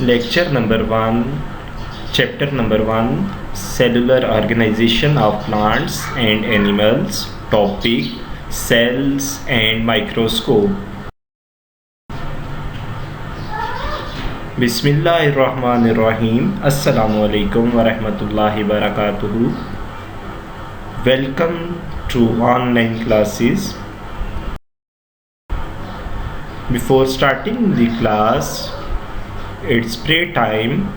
Lecture number 1, Chapter number 1, Cellular Organization of Plants and Animals. Topic: Cells and Microscope. Bismillahirrahmanirrahim. Assalamualaikum warahmatullahi wabarakatuh. Welcome to online classes. Before starting the class, it's pray time.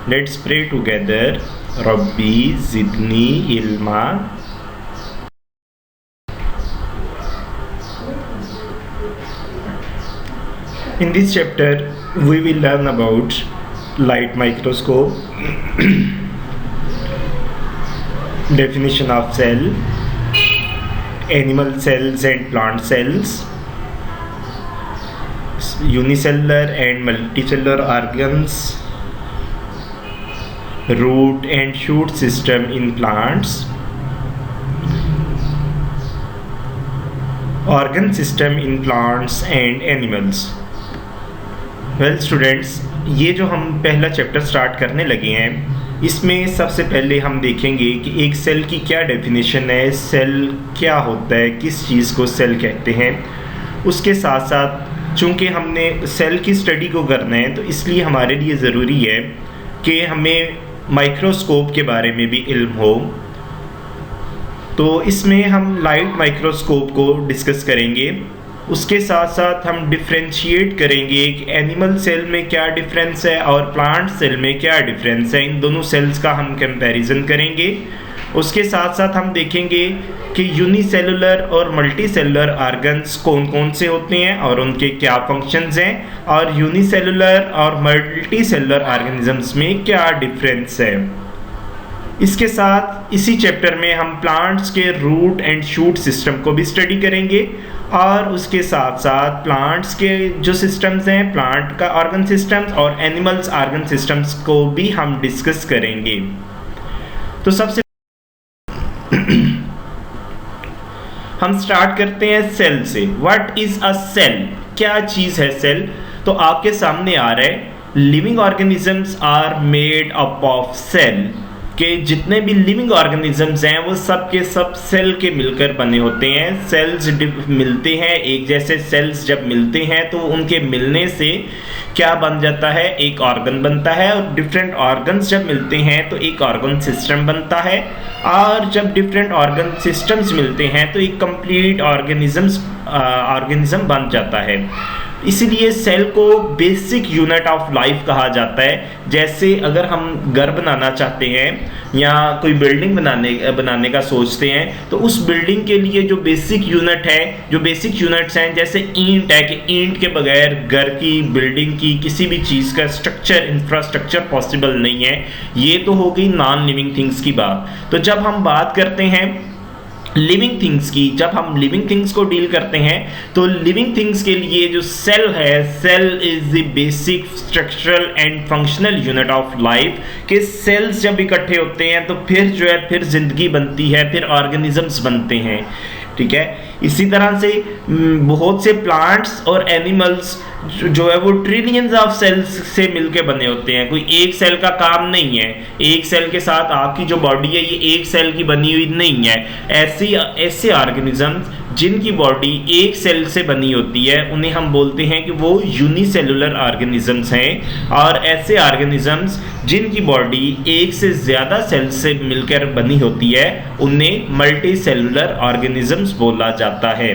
Let's pray together. Rabbi zidni ilma. In this chapter, we will learn about light microscope, definition of cell, animal cells and plant cells, unicellular and multicellular organs, root and shoot system in plants, organ system in plants and animals. Well students, ये जो हम पहला chapter start करने लगे हैं, इसमें सबसे पहले हम देखेंगे कि एक सेल की क्या डेफिनेशन है, सेल क्या होता है, किस चीज़ को सेल कहते हैं। उसके साथ साथ चूँकि हमने सेल की स्टडी को करना है, तो इसलिए हमारे लिए ज़रूरी है कि हमें माइक्रोस्कोप के बारे में भी इल्म हो। तो इसमें हम लाइट माइक्रोस्कोप को डिस्कस करेंगे। उसके साथ साथ हम डिफ्रेंशिएट करेंगे कि एनिमल सेल में क्या डिफरेंस है और प्लांट सेल में क्या डिफरेंस है। इन दोनों सेल्स का हम कंपैरिजन करेंगे। उसके साथ साथ हम देखेंगे कि यूनिसेलुलर और मल्टीसेलुलर ऑर्गन्स कौन कौन से होते हैं और उनके क्या फंक्शंस हैं, और यूनिसेलुलर और मल्टीसेलुलर ऑर्गेनिजम्स में क्या डिफरेंस है। इसके साथ इसी चैप्टर में हम प्लांट्स के रूट एंड शूट सिस्टम को भी स्टडी करेंगे, और उसके साथ साथ प्लांट्स के जो सिस्टम्स हैं, प्लांट का ऑर्गन सिस्टम्स और एनिमल्स ऑर्गन सिस्टम्स को भी हम डिस्कस करेंगे। तो सबसे हम स्टार्ट करते हैं सेल से। What is a cell? क्या चीज़ है सेल? तो आपके सामने आ रहा है, living organisms are made up of cell, के जितने भी लिविंग ऑर्गेनिजम्स हैं वो सब के सब सेल के मिलकर बने होते हैं। सेल्स मिलते हैं, एक जैसे सेल्स जब मिलते हैं तो उनके मिलने से क्या बन जाता है, एक ऑर्गन बनता है, और डिफरेंट ऑर्गन्स जब मिलते हैं तो एक ऑर्गन सिस्टम बनता है, और जब डिफरेंट ऑर्गन सिस्टम्स मिलते हैं तो एक कंप्लीट ऑर्गेनिज्म बन जाता है। इसीलिए सेल को बेसिक यूनिट ऑफ लाइफ कहा जाता है। जैसे अगर हम घर बनाना चाहते हैं या कोई बिल्डिंग बनाने का सोचते हैं, तो उस बिल्डिंग के लिए जो बेसिक यूनिट है, जो बेसिक यूनिट्स हैं, जैसे ईंट है कि ईंट के बगैर घर की, बिल्डिंग की, किसी भी चीज़ का स्ट्रक्चर, इंफ्रास्ट्रक्चर पॉसिबल नहीं है। ये तो हो गई नॉन लिविंग थिंग्स की बात। तो जब हम बात करते हैं लिविंग थिंग्स की, जब हम लिविंग थिंग्स को डील करते हैं, तो लिविंग थिंग्स के लिए जो सेल है, cell is the basic structural and functional unit of life. के सेल्स जब इकट्ठे होते हैं तो फिर जो है फिर जिंदगी बनती है, फिर ऑर्गेनिजम्स बनते हैं। ठीक है, इसी तरह से बहुत से प्लांट्स और एनिमल्स जो है वो ट्रिलियंस ऑफ सेल्स से मिलके बने होते हैं। कोई एक सेल का काम नहीं है। एक सेल के साथ आपकी जो बॉडी है ये एक सेल की बनी हुई नहीं है। ऐसे ऑर्गेनिजम्स जिनकी बॉडी एक सेल से बनी होती है उन्हें हम बोलते हैं कि वो यूनिसेलुलर ऑर्गेनिजम्स हैं, और ऐसे ऑर्गेनिजम्स जिनकी बॉडी एक से ज़्यादा सेल से मिलकर बनी होती है उन्हें मल्टीसेलुलर ऑर्गेनिजम्स बोला जाता है।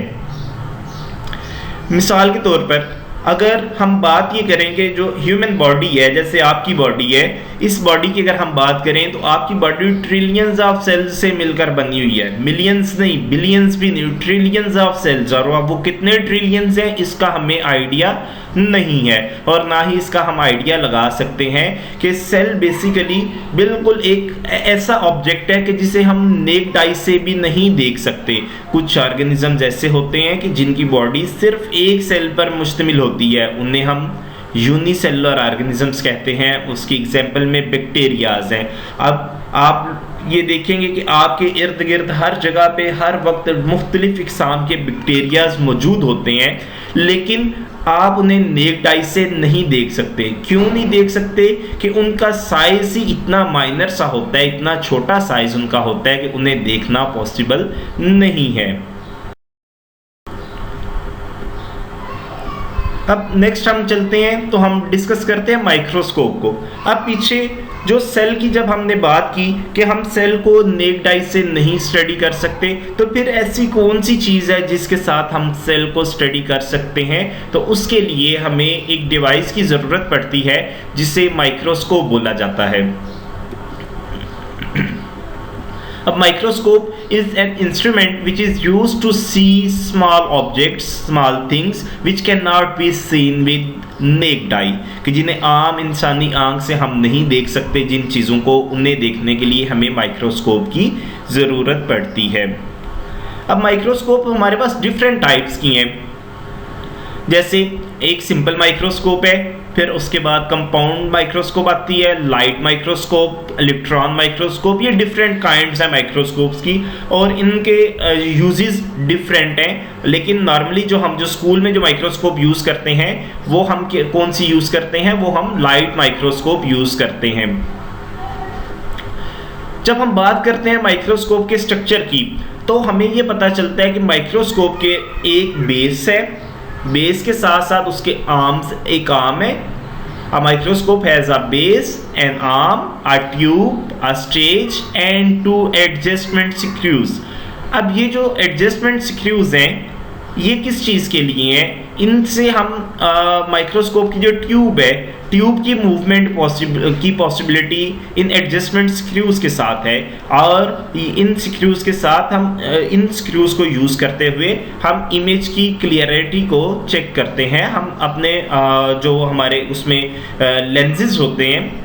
मिसाल के तौर पर अगर हम बात ये करेंगे, जो ह्यूमन बॉडी है, जैसे आपकी बॉडी है, इस बॉडी की अगर हम बात करें तो आपकी बॉडी ट्रिलियंस ऑफ सेल्स से मिलकर बनी हुई है। मिलियंस नहीं, बिलियंस भी नहीं, ट्रिलियंस ऑफ सेल्स। और वो कितने ट्रिलियंस हैं इसका हमें आइडिया नहीं है, और ना ही इसका हम आइडिया लगा सकते हैं कि सेल बेसिकली बिल्कुल एक ऐसा ऑब्जेक्ट है कि जिसे हम नेक्ड आई से भी नहीं देख सकते। कुछ ऑर्गेनिजम्स ऐसे होते हैं कि जिनकी बॉडी सिर्फ एक सेल पर मुश्तमिल होती है, उन्हें हम यूनिसेलुलर ऑर्गेनिजम्स कहते हैं। उसकी एग्जाम्पल में बैक्टीरियाज हैं। अब आप ये देखेंगे कि आपके इर्द गिर्द हर जगह पे हर वक्त मुख्तलिफ इक़साम के बैक्टीरियाज मौजूद होते हैं, लेकिन आप उन्हें नेक्ड आई से नहीं देख सकते। क्यों नहीं देख सकते? कि उनका साइज ही इतना माइनर सा होता है, इतना छोटा साइज उनका होता है कि उन्हें देखना पॉसिबल नहीं है। अब नेक्स्ट हम चलते हैं, तो हम डिस्कस करते हैं माइक्रोस्कोप को। अब पीछे जो सेल की जब हमने बात की कि हम सेल को नेक्ड आई से नहीं स्टडी कर सकते, तो फिर ऐसी कौन सी चीज़ है जिसके साथ हम सेल को स्टडी कर सकते हैं? तो उसके लिए हमें एक डिवाइस की ज़रूरत पड़ती है जिसे माइक्रोस्कोप बोला जाता है। अब microscope is an instrument which is used to see small objects, small things which cannot be seen with naked eye, कि जिन्हें आम इंसानी आंख से हम नहीं देख सकते, जिन चीज़ों को उन्हें देखने के लिए हमें माइक्रोस्कोप की ज़रूरत पड़ती है। अब माइक्रोस्कोप हमारे पास डिफरेंट टाइप्स की हैं, जैसे एक सिंपल माइक्रोस्कोप है, फिर उसके बाद कंपाउंड माइक्रोस्कोप आती है, लाइट माइक्रोस्कोप, इलेक्ट्रॉन माइक्रोस्कोप। ये डिफरेंट काइंड्स हैं माइक्रोस्कोप्स की और इनके यूजेस डिफरेंट हैं। लेकिन नॉर्मली जो स्कूल में जो माइक्रोस्कोप यूज़ करते हैं वो हम कौन सी यूज़ करते हैं? वो हम लाइट माइक्रोस्कोप यूज़ करते हैं। जब हम बात करते हैं माइक्रोस्कोप के स्ट्रक्चर की, तो हमें ये पता चलता है कि माइक्रोस्कोप के एक बेस है, बेस के साथ साथ उसके आर्म्स, एक आर्म है। A microscope has a base, an arm, a tube, a stage and two adjustment screws। अब ये जो एडजस्टमेंट स्क्रूज हैं ये किस चीज़ के लिए हैं? इनसे हम माइक्रोस्कोप की जो ट्यूब है, ट्यूब की मूवमेंट की पॉसिबिलिटी इन एडजस्टमेंट स्क्रूज के साथ है, और इन स्क्रूज के साथ हम इन स्क्रूज को यूज़ करते हुए हम इमेज की क्लियरिटी को चेक करते हैं। हम अपने जो हमारे उसमें लेंसेज होते हैं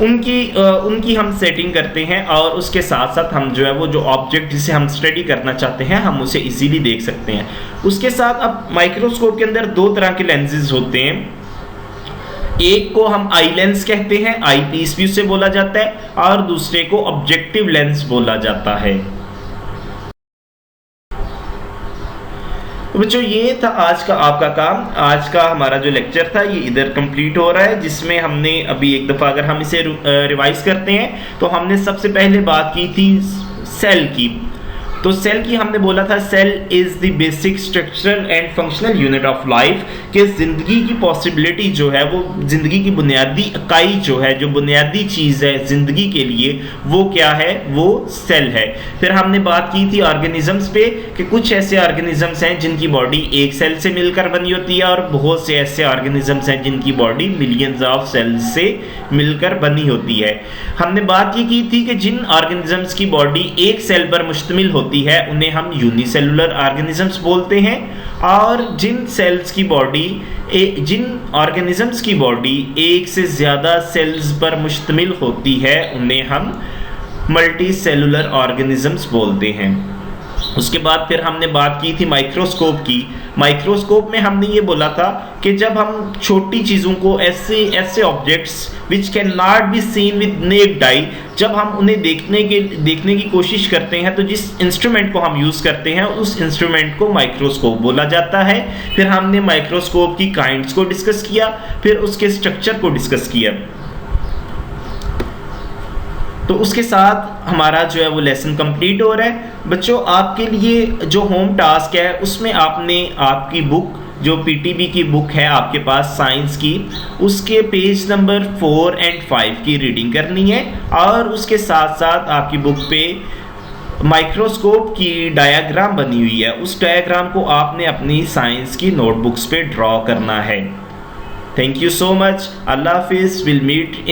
उनकी हम सेटिंग करते हैं, और उसके साथ साथ हम जो है वो जो ऑब्जेक्ट जिसे हम स्टडी करना चाहते हैं हम उसे इजीली देख सकते हैं। उसके साथ अब माइक्रोस्कोप के अंदर दो तरह के लेंसेज होते हैं। एक को हम आई लेंस कहते हैं, आई पीस भी उससे बोला जाता है, और दूसरे को ऑब्जेक्टिव लेंस बोला जाता है। बच्चों ये था आज का आपका काम। आज का हमारा जो लेक्चर था ये इधर कंप्लीट हो रहा है, जिसमें हमने अभी एक दफ़ा अगर हम इसे रिवाइज करते हैं तो हमने सबसे पहले बात की थी सेल की। तो सेल की हमने बोला था cell is the basic structural and functional unit of life, कि ज़िंदगी की पॉसिबिलिटी जो है वो ज़िंदगी की बुनियादी इकाई जो है, जो बुनियादी चीज़ है ज़िंदगी के लिए, वो क्या है? वो सेल है। फिर हमने बात की थी ऑर्गेनिजम्स पे, कि कुछ ऐसे ऑर्गेनिजम्स हैं जिनकी बॉडी एक सेल से मिलकर बनी होती है, और बहुत से ऐसे ऑर्गेनिजम्स हैं जिनकी बॉडी मिलियंस ऑफ सेल्स से मिलकर बनी होती है। हमने बात ये की थी कि जिन ऑर्गेनिजम्स की बॉडी एक सेल पर मुश्तमिल होती है उन्हें हम यूनिसेलुलर ऑर्गेनिजम्स बोलते हैं, और जिन सेल्स की बॉडी जिन ऑर्गेनिजम्स की बॉडी एक से ज़्यादा सेल्स पर मुश्तमिल होती है उन्हें हम मल्टी सेलुलर ऑर्गेनिजम्स बोलते हैं। उसके बाद फिर हमने बात की थी माइक्रोस्कोप की। माइक्रोस्कोप में हमने ये बोला था कि जब हम छोटी चीज़ों को ऐसे objects which can not be seen with necked आई, जब हम उन्हें देखने की कोशिश करते हैं तो जिस इंस्ट्रूमेंट को हम यूज़ करते हैं उस इंस्ट्रूमेंट को माइक्रोस्कोप बोला जाता है। फिर हमने माइक्रोस्कोप की काइंड्स को डिस्कस किया, फिर उसके स्ट्रक्चर को डिस्कस किया। तो उसके साथ हमारा जो है वो लेसन कंप्लीट हो रहा है। बच्चों आपके लिए जो होम टास्क है उसमें आपने आपकी बुक, जो पीटीबी की बुक है आपके पास साइंस की, उसके पेज नंबर 4 और 5 की रीडिंग करनी है, और उसके साथ साथ आपकी बुक पे माइक्रोस्कोप की डायग्राम बनी हुई है, उस डायग्राम को आपने अपनी साइंस की नोटबुक्स पे ड्रॉ करना है। Thank you so much. अल्लाह हाफिज़। Will meet in